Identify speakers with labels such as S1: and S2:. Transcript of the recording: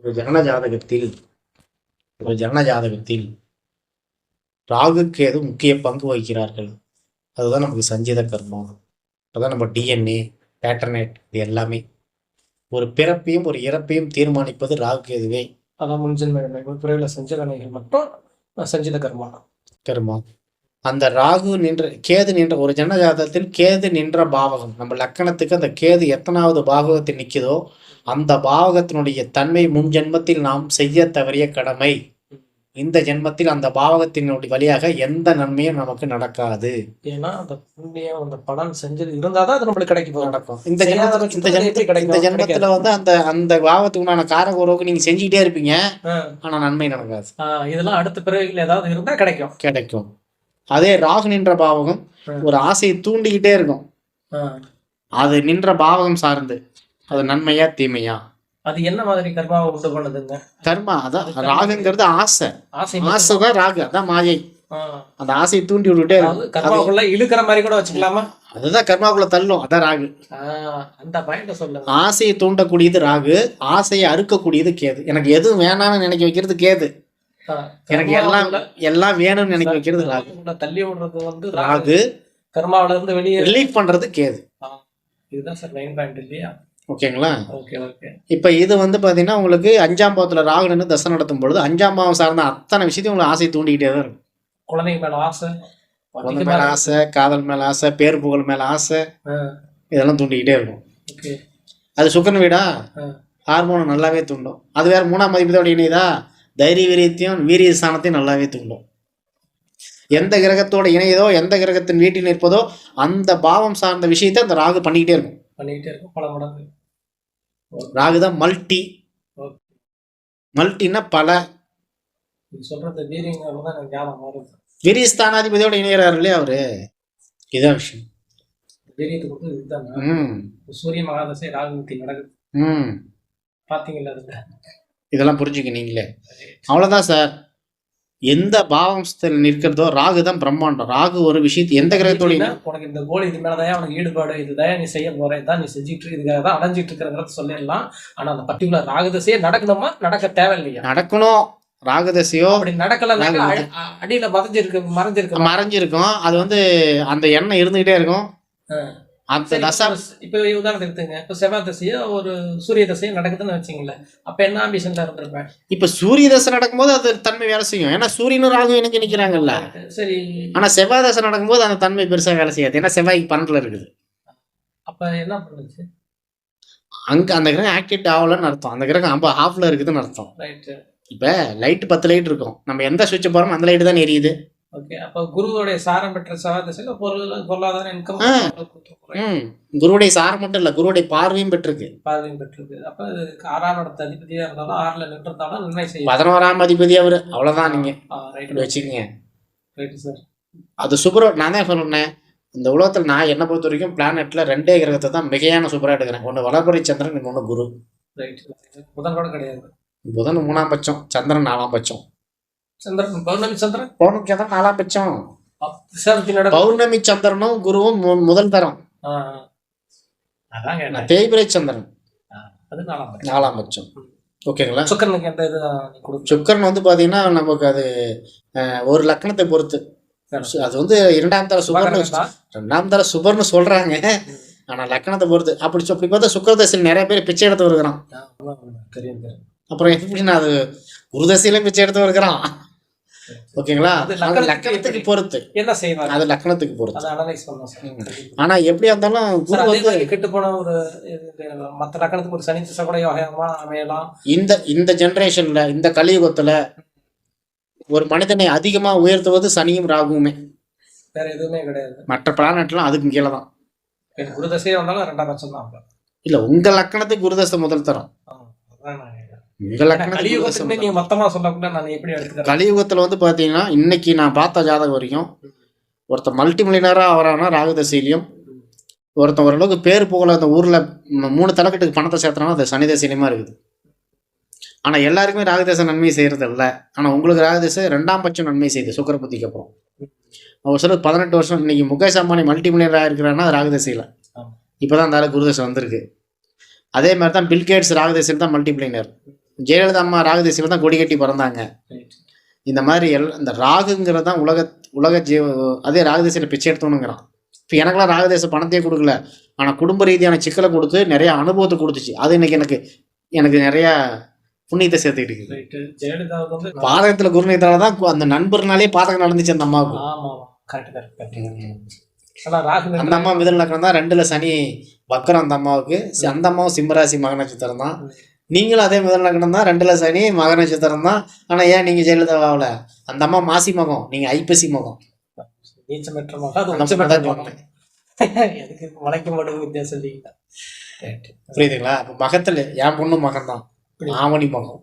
S1: ஒரு ஜனன ஜாதகத்தில் ஒரு ஜனன ஜாதகத்தில் ராகு கேது முக்கிய பங்கு வகிக்கிறார்கள். அதுதான் நமக்கு சஞ்சீத கர்மம். அதுதான் நம்ம டிஎன்ஏ பேட்டர்னேட். இது எல்லாமே ஒரு பிறப்பையும் ஒரு இறப்பையும் தீர்மானிப்பது ராகு கேதுவே.
S2: அதான் முன்ஜென்ம பிறவில செஞ்ச வினைகள் மட்டும் சஞ்சீத கர்மா.
S1: கர்மம். அந்த ராகு நின்ற கேது நின்ற ஒரு ஜனன ஜாதகத்தில் கேது நின்ற பாவகம், நம்ம லக்கணத்துக்கு அந்த கேது எத்தனாவது பாவகத்தில் நிற்குதோ அந்த பாவகத்தினுடைய தன்மை முன் ஜென்மத்தில் நாம் செய்ய தவறிய கடமை இந்த ஜென்மத்தில் அந்த பாவகத்தினுடைய வழியாக எந்த நன்மையும் நமக்கு நடக்காது.
S2: ஏன்னா அந்த புண்ணியம் அந்த பலன் செஞ்சது இருந்தாதான் அது நம்மளுக்கு கிடைக்கும்.
S1: நடக்கும். இந்த ஜென்மத்துல வந்து அந்த அந்த பாவத்துக்கு உண்டான காரக உறவுக்கு நீங்க செஞ்சுக்கிட்டே இருப்பீங்க, ஆனா நன்மை நடக்காது.
S2: இதெல்லாம் அடுத்த பிறவிகள் ஏதாவது இருந்தா கிடைக்கும்.
S1: அதே ராகு நின்ற பாவகம் ஒரு ஆசையை தூண்டிக்கிட்டே இருக்கும். அது நின்ற பாவகம் சார்ந்து அது நன்மையா தீமையா,
S2: அது என்ன மாதிரி கர்மாவை உண்டு பண்ணுதுங்க?
S1: கர்மா அதான் ராகுங்கிறது ஆசை. ஆசைதான் ராகு, அதான் மாயை. அந்த ஆசையை தூண்டி விட்டுட்டே இருக்கும்.
S2: கர்மாவுக்குள்ள இழுக்கிற மாதிரி கூட வச்சுக்கலாமா?
S1: அதுதான் கர்மாவுக்குள்ள தள்ளும், அதான் ராகு.
S2: அந்த பாயிண்ட சொல்லுங்க.
S1: ஆசையை தூண்டக்கூடியது ராகு, ஆசையை அறுக்கக்கூடியது கேது. எனக்கு எதுவும் வேணாம்னு நினைக்க வைக்கிறது கேது, எனக்கு எல்லாம் வேணும்னு நினைக்க வைக்கிறது ராகு.
S2: தள்ளி விடுறது வந்து
S1: ராகு,
S2: கர்மாவில இருந்து வெளியே
S1: ரிலீஃப் பண்றது கேது.
S2: இதுதான் சார் மெயின் பாயிண்ட் இல்லையா?
S1: ஓகேங்களா? இப்ப இது வந்து பாத்தீங்கன்னா உங்களுக்கு 5ஆம் பாவத்துல ராகு நின்று தசை நடத்தும் பொழுது 5ஆம் பாவம் சார்ந்த அத்தனை விஷயத்தையும் உங்களுக்கு ஆசையை தூண்டிக்கிட்டே தான் இருக்கும்.
S2: குழந்தைங்க மேல ஆசை,
S1: குழந்தை மேல ஆசை, காதல் மேல ஆசை, பேர் புகழ் மேல ஆசை, இதெல்லாம் தூண்டிக்கிட்டே இருக்கும். அது சுக்கரன் வீடா, ஹார்மோன் நல்லாவே தூண்டும். அது வேற 3ஆம் அதிபதியோட இணையதா, தைரிய வீரியத்தையும் வீரிய ஸ்தானத்தையும் நல்லாவே தூண்டும். எந்த கிரகத்தோட இணையதோ எந்த கிரகத்தின் வீட்டில் நிற்பதோ அந்த பாவம் சார்ந்த விஷயத்தை அந்த ராகு பண்ணிக்கிட்டே இருக்கும்.
S2: பல மடங்கு.
S1: ராகுதான் மல்டி. மல்டின்னா பல.
S2: சொல்றது
S1: வீரியஸ்தானாதிபதியோட இணையறாரு இல்லையா அவரு, இதான் விஷயம்.
S2: வீரியத்துக்கு இதுதான் சூரிய மகாதசை ராகுமூர்த்தி நடக்குது. பாத்தீங்களா?
S1: இதெல்லாம் புரிஞ்சுக்க நீங்களே. அவ்வளவுதான் சார். எந்த பாவம்சத்தில் நிற்கிறதோ ராகு தான் பிரம்மாண்டம். ராகு ஒரு விஷயத்தை எந்த கிரகத்தோட
S2: உனக்கு இந்த கோல் இது மேலதான் உனக்கு ஈடுபாடு, இதுதான் நீ செய்ய போற, இதான் நீ செஞ்சுட்டு இதுக்காக தான் அடைஞ்சிட்டு இருக்கிறத சொல்லிடலாம். ஆனா அந்த பர்டிகுலர் ராகுதசையே நடக்கணுமா, நடக்க தேவையில்லையா?
S1: நடக்கணும். ராகுதசையோ
S2: அப்படி நடக்கல, அடியில
S1: மறைஞ்சிருக்கும். அது வந்து அந்த எண்ணம் இருந்துகிட்டே இருக்கும். அந்த தசை
S2: இப்ப உதாரணத்துக்கு எடுத்துங்க, இப்ப செவ்வாய் தசையோ ஒரு சூரிய தசையோ நடக்குதுன்னு வச்சுங்களேன், அப்ப என்ன ஆம்பிஷன்ல இருந்திருப்பேன்?
S1: இப்ப சூரிய தசை நடக்கும்போது அது தன்மை வேலை செய்யும், ஏன்னா சூரியனும் ராகு எனக்கு நிக்கிறாங்கல்ல.
S2: சரி.
S1: ஆனா செவ்வாய் தசை நடக்கும்போது அந்த தன்மை பெருசா வேலை செய்யாது, ஏன்னா செவ்வாய்க்கு 12ல இருக்குது.
S2: அப்ப என்ன பண்ணுச்சு?
S1: அங்க அந்த கிரகம் ஆக்டிவேட் ஆகலன்னு அர்த்தம். அந்த கிரகம் ஹாஃப்ல இருக்குதுன்னு அர்த்தம். இப்ப லைட் 10 லைட் இருக்கும், நம்ம எந்த சுவிட்ச் போறோம் அந்த லைட் தான் எரியுது.
S2: ஓகே. அப்ப குருவோடைய சாரம் பெற்ற செவ்வாய் தசையில பொருளாதார இன்கம்.
S1: குருவுடைய சாரம் மட்டும் இல்ல, குருவுடைய பார்வையும் பெற்றிருக்கு.
S2: அப்ப 6ஆம் இடத்து அதிபதியா இருந்தாலும் 6ல நின்றுட்டாலும் நன்மை செய்யும்.
S1: 11ஆம் அதிபதி அவரு, அவ்வளவுதான். நீங்க வச்சுக்கீங்க. அது சூப்பரா. நான் தான் சொன்னேன், இந்த உலகத்துல நான் என்ன பொறுத்த வரைக்கும் பிளானெட்ல 2 கிரகத்தை தான் மிகையான சூப்பரா எடுக்கிறேன். ஒண்ணு வளர்பறை சந்திரன், இன்னொன்னு குரு.
S2: புதன் கூட கிடையாது.
S1: புதன் 3ஆம் பட்சம், சந்திரன் 4ஆம் பட்சம்.
S2: பௌர்ணமி சந்திரன்
S1: 4ஆம் பட்சம். பௌர்ணமி சந்திரனும் குருவும் முதல் தரம். தேய்பிரை சந்திரன் 4ஆம் பட்சம். ஓகேங்களா? சுக்கரன் வந்து பாத்தீங்கன்னா நமக்கு அது ஒரு லக்கணத்தை பொறுத்து. அது வந்து 2ஆம் தர சுபர்னு 2ஆம் தர சுபர்னு சொல்றாங்க, ஆனா லக்கணத்தை பொறுத்து. அப்படி பார்த்தா சுக்கரதசையில் நிறைய பேர் பிச்சை எடுத்து வருகிறான். அப்புறம் எப்படின்னா அது குருதசையில பிச்சை எடுத்து வருகிறான். ஓகேங்களா? லக்கணத்துக்கு பொறுத்து என்ன செய்வாங்க, அது லக்கணத்துக்கு பொறுத்து. ஆனா எப்படியா இருந்தாலும் குரு வந்து
S2: கெட்டு போன ஒரு மற்ற லக்கணத்துக்கு ஒரு சனி திசை கூட யோகமா அமையலாம்.
S1: இந்த ஜெனரேஷன்ல, இந்த கலியுகத்துல ஒரு மனிதனை அதிகமா உயர்த்துவது சனியும் ராகுவுமே,
S2: வேற எதுவுமே கிடையாது.
S1: மற்ற பிளானட்லாம் அதுக்கு கீழே தான்.
S2: குருதசையே வந்தாலும் 2ஆம் பட்சம் தான்.
S1: இல்ல, உங்க லக்கணத்துக்கு குருதசை முதல் தரம். கலியுகத்துல வந்து பாத்தீங்கன்னா இன்னைக்கு நான் பார்த்த ஜாதகம் வரைக்கும் ஒருத்தர் மல்டி மில்லியனரா ஆகிறான்னா ராகு தசையிலையும், ஒருத்தன் ஓரளவுக்கு பேர் புகழ அந்த ஊர்ல 3 தலைக்கட்டுக்கு பணத்தை சேர்த்தனா அது சனி தசையிலுமா இருக்குது. ஆனா எல்லாருக்குமே ராகுதசை நன்மை செய்யறது இல்லை. ஆனா உங்களுக்கு ராகுதசை 2ஆம் பட்சம் நன்மை செய்யுது சுக்கரபுத்திக்கு அப்புறம். அவர் சொல்றது 18 வருஷம். இன்னைக்கு முகேஷ் அம்பானி மல்டி மில்லியனரா இருக்கிறான்னா ராகுதசையில. இப்பதான் அந்த குருதசை வந்திருக்கு. அதே மாதிரி தான் பில்கேட்ஸ் ராகுதசையில் தான் மல்டி மில்லியனர். ஜெயலலிதா அம்மா ராகுதேசியில் தான் கொடி கட்டி பிறந்தாங்க. இந்த மாதிரி இந்த ராகுங்கிறது தான் உலக அதே ராகுதேசியில் பிச்சை எடுத்தோனுங்கிறான். இப்போ எனக்கெல்லாம் ராகுதேச பணத்தையே கொடுக்கல, ஆனால் குடும்ப ரீதியான சிக்கலை கொடுத்து நிறைய அனுபவத்தை கொடுத்துச்சு. அது இன்னைக்கு எனக்கு நிறையா புண்ணியத்தை சேர்த்துக்கிட்டு இருக்குது. பாதகத்தில் குருநீத்தால தான் அந்த நண்பர்னாலே பாதகம் நடந்துச்சு அந்த அம்மாவுக்கு. அந்த அம்மா மிதல் லக்னம் தான், 2ல் சனி வக்கரம் அந்த அம்மாவுக்கு. அந்த அம்மாவும் சிம்மராசி மக நட்சத்திரம் தான். நீங்களும் அதே மிதல் லக்னம் தான், 2ல் சனி மக நட்சத்திரம் தான். ஆனால் ஏன் நீங்கள் ஜெயலலிதாவில் அந்த அம்மா மாசி மகம், நீங்கள் ஐப்பசி மகம். புரியுதுங்களா? அப்போ மகத்தில் என் பொண்ணு மகன் தான், ஆவணி மகம்.